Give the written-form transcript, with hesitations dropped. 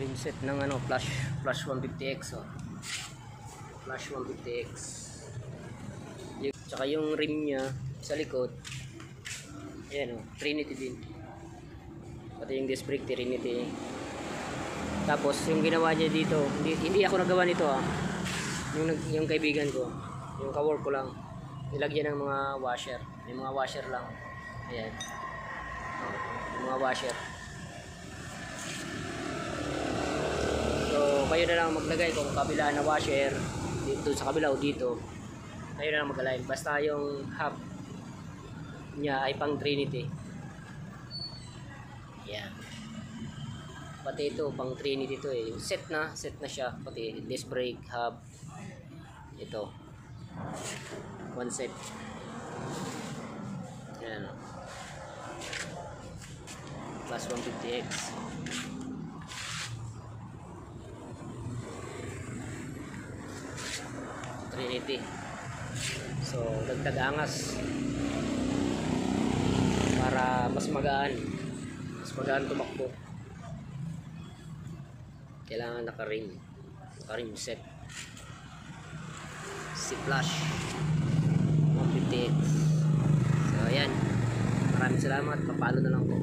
rim set ng ano, flash 150X, oh. Flash 150X. Tsaka yung rim niya sa likod, ayan, oh, Trinity din. Pati yung disc brake Trinity. Tapos yung ginawa niya dito, hindi ako nagawa nito, ah. Yung kaibigan ko, yung ka-work ko lang, nilagyan ng mga washer. May mga washer lang. Ayan. Yung mga washer. So, kayo na lang maglagay kung kabila na washer, dito sa kabila o dito. Kayo na lang mag-align. Basta yung hub niya ay pang Trinity. Ayan. Pati ito, pang Trinity ito eh. Set na siya. Pati disc brake, hub. Ito. One set. Ayan. Plus 150X. Trinity. So, dagdag angas para mas magaan tumakbo. Kailangan naka-rim set si flash 150X. So ayan, maraming salamat, papalo na lang po.